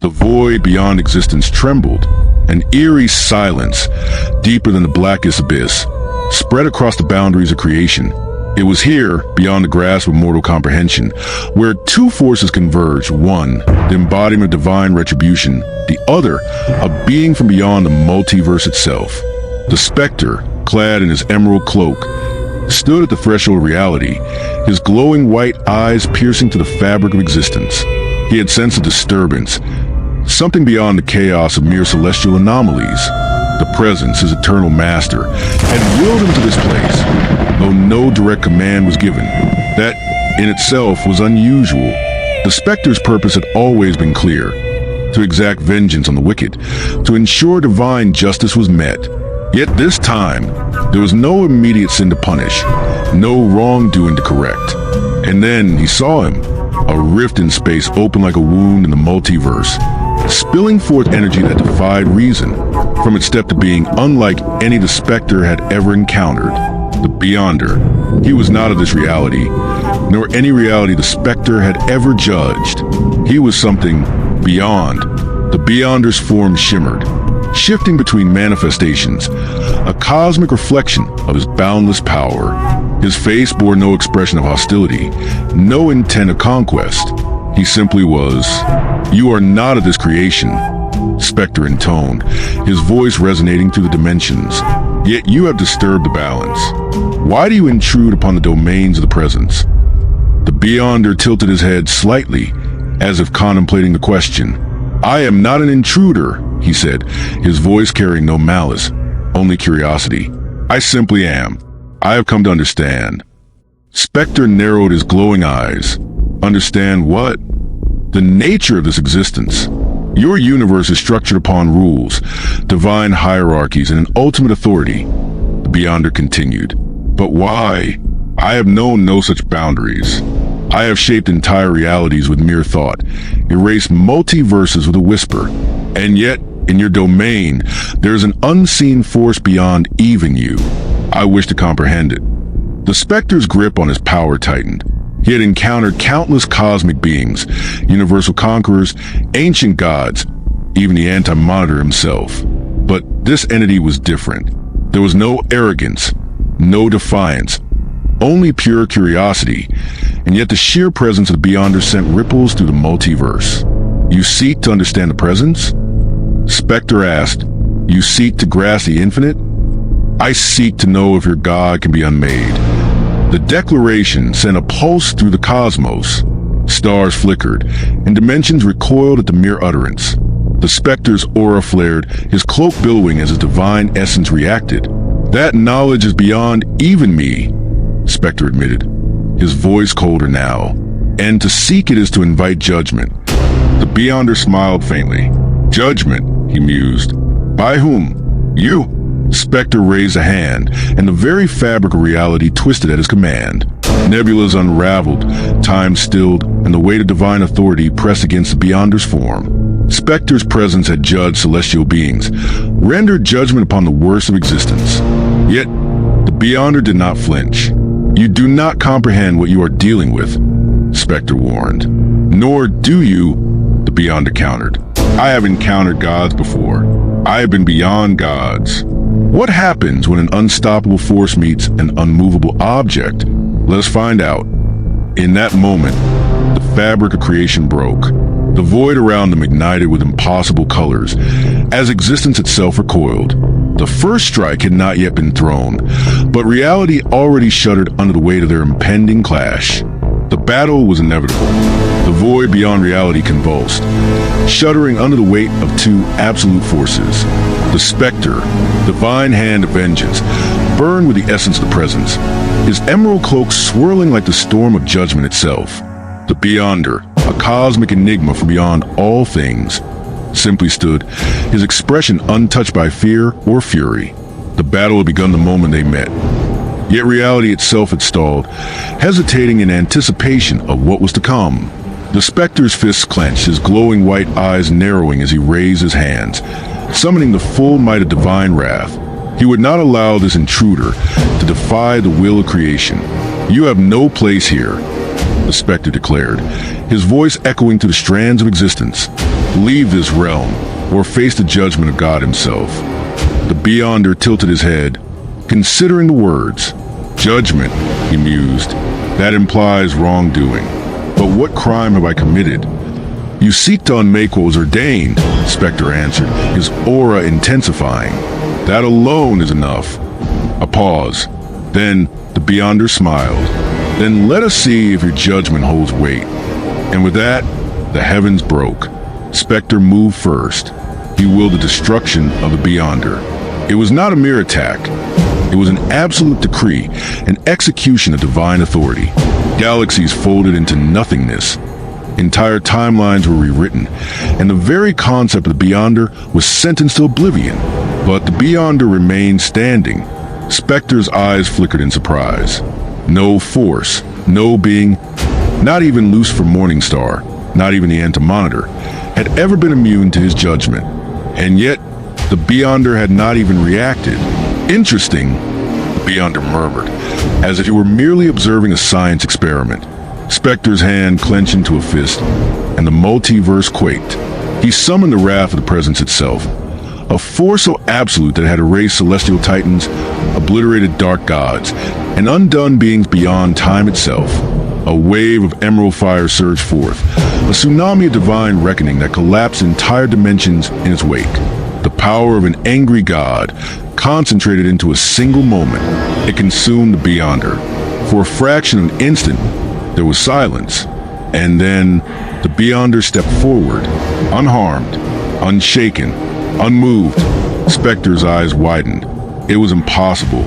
The void beyond existence trembled. An eerie silence, deeper than the blackest abyss, spread across the boundaries of creation. It was here, beyond the grasp of mortal comprehension, where two forces converged. One, the embodiment of divine retribution. The other, a being from beyond the multiverse itself. The Spectre, clad in his emerald cloak, stood at the threshold of reality, his glowing white eyes piercing to the fabric of existence. He had sensed a disturbance, something beyond the chaos of mere celestial anomalies. The presence, his eternal master, had willed him to this place, though no direct command was given. That, in itself, was unusual. The Spectre's purpose had always been clear: to exact vengeance on the wicked, to ensure divine justice was met. Yet this time, there was no immediate sin to punish, no wrongdoing to correct. And then he saw him, a rift in space open like a wound in the multiverse, spilling forth energy that defied reason. From its step to being unlike any the Spectre had ever encountered. The Beyonder. He was not of this reality, nor any reality the Spectre had ever judged. He was something beyond. The Beyonder's form shimmered, shifting between manifestations, a cosmic reflection of his boundless power. His face bore no expression of hostility, no intent of conquest. He simply was. "You are not of this creation," Spectre intoned, his voice resonating through the dimensions. "Yet you have disturbed the balance. Why do you intrude upon the domains of the presence?" The Beyonder tilted his head slightly, as if contemplating the question. "I am not an intruder," he said, his voice carrying no malice, only curiosity. "I simply am. I have come to understand." Spectre narrowed his glowing eyes. "Understand what?" "The nature of this existence. Your universe is structured upon rules, divine hierarchies, and an ultimate authority." The Beyonder continued. "But why? I have known no such boundaries. I have shaped entire realities with mere thought, erased multiverses with a whisper. And yet, in your domain, there is an unseen force beyond even you. I wish to comprehend it." The Spectre's grip on his power tightened. He had encountered countless cosmic beings, universal conquerors, ancient gods, even the Anti-Monitor himself. But this entity was different. There was no arrogance, no defiance, only pure curiosity, and yet the sheer presence of the Beyonder sent ripples through the multiverse. "You seek to understand the presence?" Spectre asked. "You seek to grasp the infinite?" "I seek to know if your God can be unmade." The declaration sent a pulse through the cosmos. Stars flickered, and dimensions recoiled at the mere utterance. The Spectre's aura flared, his cloak billowing as his divine essence reacted. "That knowledge is beyond even me," Spectre admitted, his voice colder now. "And to seek it is to invite judgment." The Beyonder smiled faintly. "Judgment," he mused. "By whom? You?" Spectre raised a hand, and the very fabric of reality twisted at his command. Nebulas unraveled, time stilled, and the weight of divine authority pressed against the Beyonder's form. Spectre's presence had judged celestial beings, rendered judgment upon the worst of existence. Yet, the Beyonder did not flinch. "You do not comprehend what you are dealing with," Spectre warned. "Nor do you," the Beyonder countered. "I have encountered gods before. I have been beyond gods." What happens when an unstoppable force meets an unmovable object? Let us find out. In that moment, the fabric of creation broke. The void around them ignited with impossible colors, as existence itself recoiled. The first strike had not yet been thrown, but reality already shuddered under the weight of their impending clash. The battle was inevitable. The void beyond reality convulsed, shuddering under the weight of two absolute forces. The Spectre, divine hand of vengeance, burned with the essence of the presence, his emerald cloak swirling like the storm of judgment itself. The Beyonder, a cosmic enigma from beyond all things, simply stood, his expression untouched by fear or fury. The battle had begun the moment they met. Yet reality itself had stalled, hesitating in anticipation of what was to come. The Spectre's fists clenched, his glowing white eyes narrowing as he raised his hands, summoning the full might of divine wrath. He would not allow this intruder to defy the will of creation. "You have no place here," the Spectre declared, his voice echoing to the strands of existence. leave this realm, or face the judgment of God himself. The Beyonder tilted his head, considering the words. Judgment, he mused. That implies wrongdoing. But what crime have I committed? You seek to unmake what was ordained, Spectre answered, his aura intensifying. That alone is enough. A pause. Then the Beyonder smiled. Then let us see if your judgment holds weight. And with that, the heavens broke. Spectre moved first. He willed the destruction of the Beyonder. It was not a mere attack. It was an absolute decree, an execution of divine authority. Galaxies folded into nothingness. Entire timelines were rewritten, and the very concept of the Beyonder was sentenced to oblivion. But the Beyonder remained standing. Spectre's eyes flickered in surprise. No force, no being, not even Lucifer Morningstar, not even the Anti-Monitor, had ever been immune to his judgment. And yet, the Beyonder had not even reacted. Interesting, the Beyonder murmured, as if he were merely observing a science experiment. Spectre's hand clenched into a fist, and the multiverse quaked. He summoned the wrath of the presence itself, a force so absolute that it had erased celestial titans, obliterated dark gods, and undone beings beyond time itself. A wave of emerald fire surged forth, a tsunami of divine reckoning that collapsed entire dimensions in its wake. The power of an angry god, concentrated into a single moment. It consumed the Beyonder. For a fraction of an instant, there was silence. And then, the Beyonder stepped forward, unharmed, unshaken, unmoved. Spectre's eyes widened. It was impossible.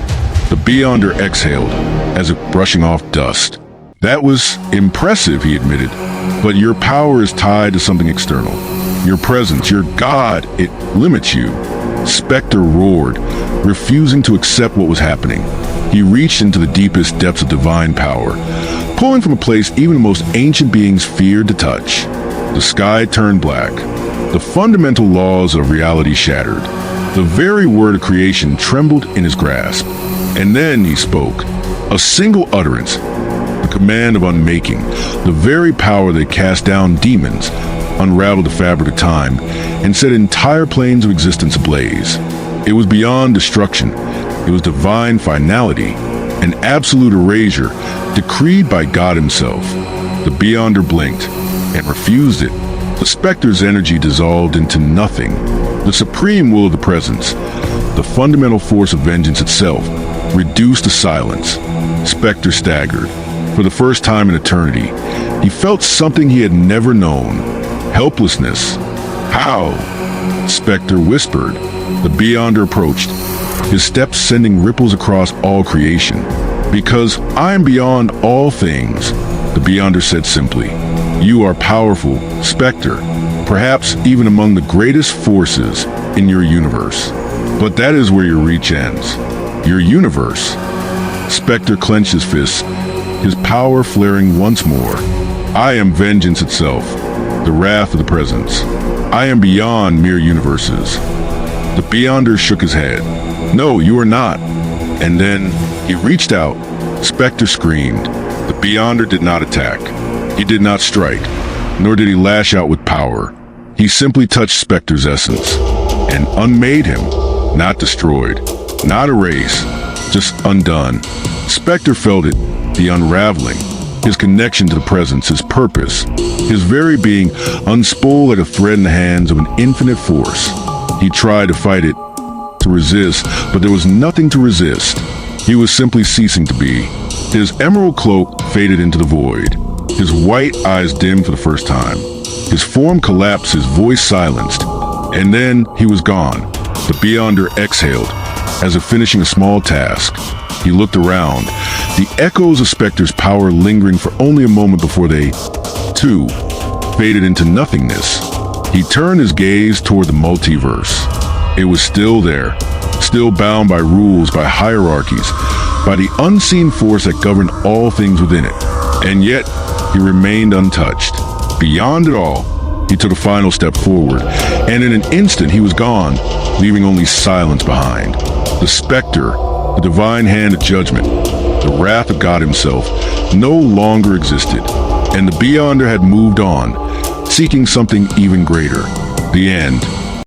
The Beyonder exhaled, as if brushing off dust. That was impressive, he admitted, but your power is tied to something external. Your presence, your God, it limits you. Spectre roared, refusing to accept what was happening. He reached into the deepest depths of divine power, pulling from a place even the most ancient beings feared to touch. The sky turned black. The fundamental laws of reality shattered. The very word of creation trembled in his grasp. And then he spoke. A single utterance. The command of unmaking. The very power that cast down demons, unraveled the fabric of time, and set entire planes of existence ablaze. It was beyond destruction. It was divine finality, an absolute erasure, decreed by God himself. The Beyonder blinked and refused it. The Spectre's energy dissolved into nothing. The supreme will of the presence, the fundamental force of vengeance itself, reduced to silence. Spectre staggered. For the first time in eternity, he felt something he had never known. Helplessness. How? Spectre whispered. The Beyonder approached, his steps sending ripples across all creation. Because I am beyond all things, the Beyonder said simply. You are powerful, Spectre, perhaps even among the greatest forces in your universe. But that is where your reach ends. Your universe. Spectre clenched his fists, his power flaring once more. I am vengeance itself, the wrath of the presence. I am beyond mere universes. The Beyonder shook his head. No, you are not. And then he reached out. Spectre screamed. The Beyonder did not attack. He did not strike, nor did he lash out with power. He simply touched Spectre's essence and unmade him, not destroyed, not erased, just undone. Spectre felt it, the unraveling, his connection to the presence, his purpose, his very being unspooled like a thread in the hands of an infinite force. He tried to fight it, to resist, but there was nothing to resist. He was simply ceasing to be. His emerald cloak faded into the void. His white eyes dimmed for the first time. His form collapsed, his voice silenced. And then he was gone. The Beyonder exhaled, as if finishing a small task. He looked around, the echoes of Spectre's power lingering for only a moment before they, too, faded into nothingness. He turned his gaze toward the multiverse. It was still there, still bound by rules, by hierarchies, by the unseen force that governed all things within it. And yet, he remained untouched. Beyond it all, he took a final step forward, and in an instant he was gone, leaving only silence behind. The Spectre, the divine hand of judgment, the wrath of God himself, no longer existed, and the Beyonder had moved on, seeking something even greater. The end.